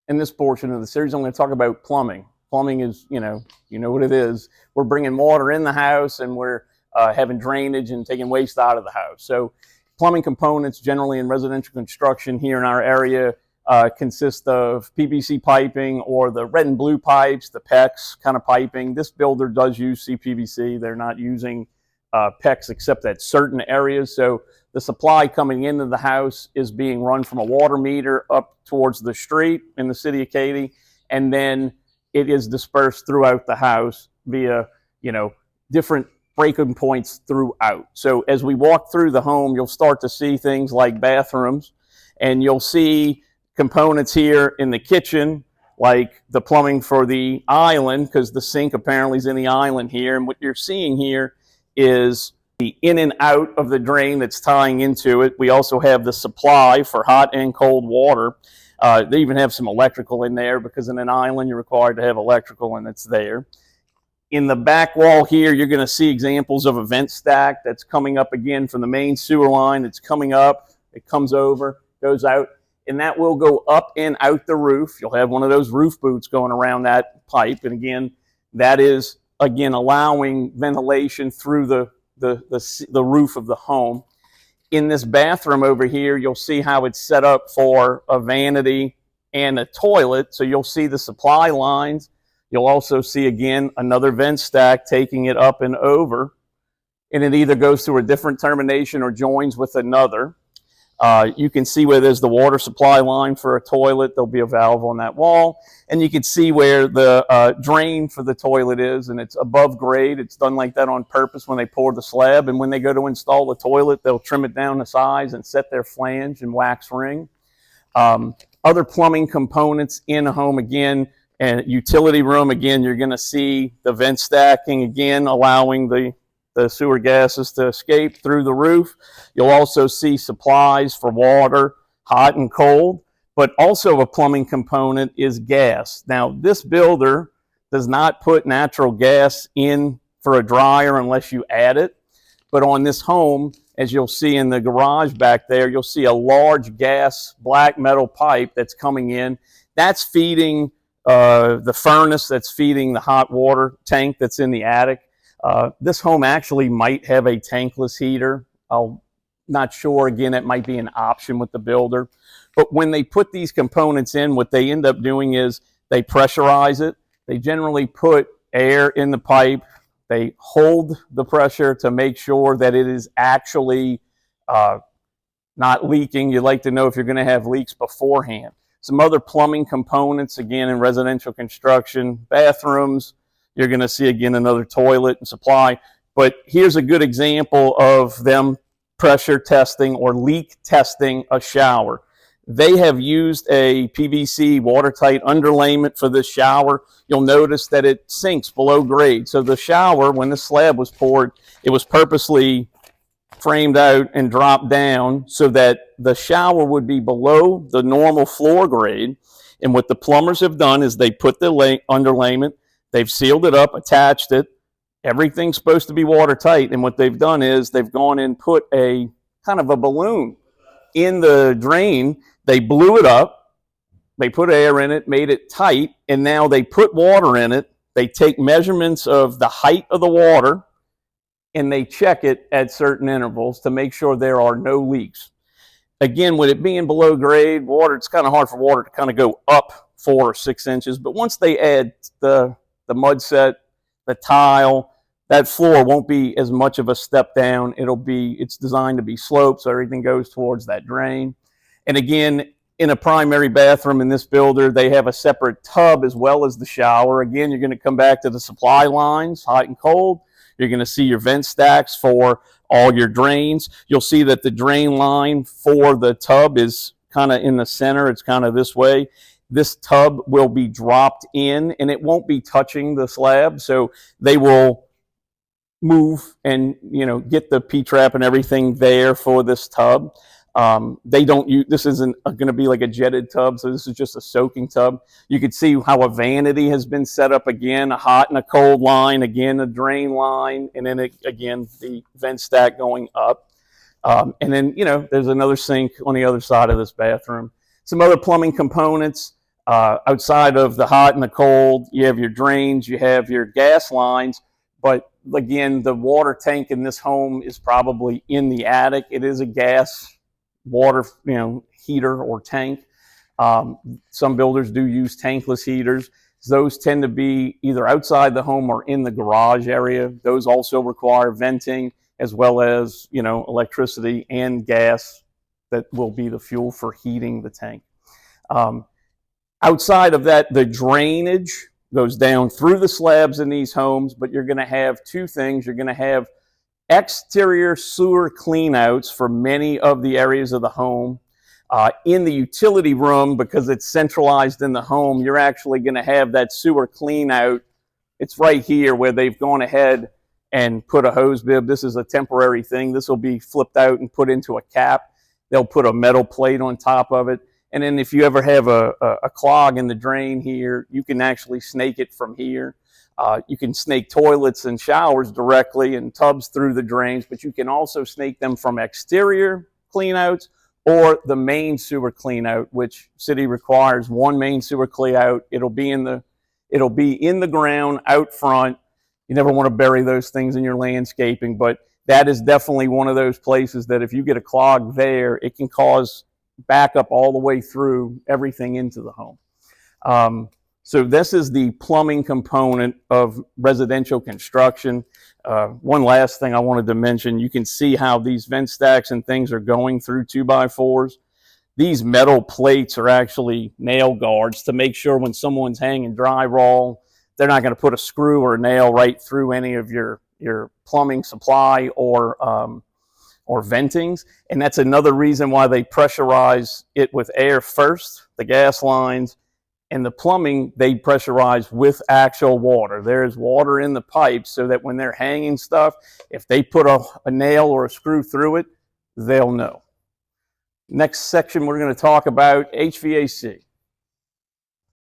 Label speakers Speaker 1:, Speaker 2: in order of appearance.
Speaker 1: in this portion of the series, I'm going to talk about plumbing. Plumbing is, you know what it is. We're bringing water in the house, and we're having drainage and taking waste out of the house. So plumbing components generally in residential construction here in our area consist of PVC piping or the red and blue pipes, the PEX kind of piping. This builder does use CPVC. They're not using PEX except at certain areas. So the supply coming into the house is being run from a water meter up towards the street in the city of Katy, and then it is dispersed throughout the house via, different breaking points throughout. So as we walk through the home, you'll start to see things like bathrooms, and you'll see components here in the kitchen, like the plumbing for the island, because the sink apparently is in the island here. And what you're seeing here is the in and out of the drain that's tying into it. We also have the supply for hot and cold water. They even have some electrical in there, because in an island you're required to have electrical, and it's there. In the back wall here, you're going to see examples of a vent stack that's coming up again from the main sewer line. It's coming up, it comes over, goes out, and that will go up and out the roof. You'll have one of those roof boots going around that pipe, and again, that is allowing ventilation through the roof of the home. In this bathroom over here, you'll see how it's set up for a vanity and a toilet. So you'll see the supply lines. You'll also see, again, another vent stack taking it up and over. And it either goes through a different termination or joins with another. You can see where there's the water supply line for a toilet. There'll be a valve on that wall. And you can see where the drain for the toilet is, and it's above grade. It's done like that on purpose when they pour the slab. And when they go to install the toilet, they'll trim it down to size and set their flange and wax ring. Other plumbing components in a home, again, and utility room, again, you're going to see the vent stacking, again, allowing the sewer gases to escape through the roof. You'll also see supplies for water, hot and cold, but also a plumbing component is gas. Now, this builder does not put natural gas in for a dryer unless you add it. But on this home, as you'll see in the garage back there, you'll see a large gas black metal pipe that's coming in. That's feeding the furnace, that's feeding the hot water tank that's in the attic. This home actually might have a tankless heater. I'm not sure. Again, it might be an option with the builder. But when they put these components in, what they end up doing is they pressurize it. They generally put air in the pipe. They hold the pressure to make sure that it is actually not leaking. You'd like to know if you're going to have leaks beforehand. Some other plumbing components, again, in residential construction, bathrooms, you're going to see, again, another toilet and supply. But here's a good example of them pressure testing or leak testing a shower. They have used a PVC watertight underlayment for this shower. You'll notice that it sinks below grade. So the shower, when the slab was poured, it was purposely framed out and dropped down so that the shower would be below the normal floor grade. And what the plumbers have done is they put the underlayment, they've sealed it up, attached it. Everything's supposed to be watertight. And what they've done is they've gone and put a kind of a balloon in the drain. They blew it up. They put air in it, made it tight. And now they put water in it. They take measurements of the height of the water, and they check it at certain intervals to make sure there are no leaks. Again, with it being below grade water, it's kind of hard for water to kind of go up 4 or 6 inches. But once they add the mud set, the tile, that floor won't be as much of a step down. It's designed to be sloped, so everything goes towards that drain. And again, in a primary bathroom in this builder, they have a separate tub as well as the shower. Again, you're going to come back to the supply lines, hot and cold. You're going to see your vent stacks for all your drains. You'll see that the drain line for the tub is kind of in the center. It's kind of this way. This tub will be dropped in, and it won't be touching the slab. So they will move and, get the P-trap and everything there for this tub. They don't use, this isn't going to be like a jetted tub, so this is just a soaking tub. You can see how a vanity has been set up again, a hot and a cold line, again, a drain line, and then again, the vent stack going up. And then, there's another sink on the other side of this bathroom. Some other plumbing components. Outside of the hot and the cold, you have your drains, you have your gas lines, but again, the water tank in this home is probably in the attic. It is a gas water, heater or tank. Some builders do use tankless heaters. Those tend to be either outside the home or in the garage area. Those also require venting as well as, electricity and gas that will be the fuel for heating the tank. Outside of that, the drainage goes down through the slabs in these homes, but you're going to have two things. You're going to have exterior sewer cleanouts for many of the areas of the home. In the utility room, because it's centralized in the home, you're actually going to have that sewer cleanout. It's right here where they've gone ahead and put a hose bib. This is a temporary thing. This will be flipped out and put into a cap. They'll put a metal plate on top of it. And then if you ever have a clog in the drain here, you can actually snake it from here. You can snake toilets and showers directly and tubs through the drains, but you can also snake them from exterior cleanouts or the main sewer cleanout, which city requires one main sewer cleanout. It'll be in the ground out front. You never want to bury those things in your landscaping, but that is definitely one of those places that if you get a clog there, it can cause backup all the way through everything into the home. So this is the plumbing component of residential construction. One last thing I wanted to mention, you can see how these vent stacks and things are going through 2x4s. These metal plates are actually nail guards to make sure when someone's hanging drywall, they're not going to put a screw or a nail right through any of your plumbing supply or ventings. And that's another reason why they pressurize it with air first, the gas lines, and the plumbing they pressurize with actual water. There's water in the pipes so that when they're hanging stuff, if they put a nail or a screw through it, they'll know. Next section, we're going to talk about HVAC.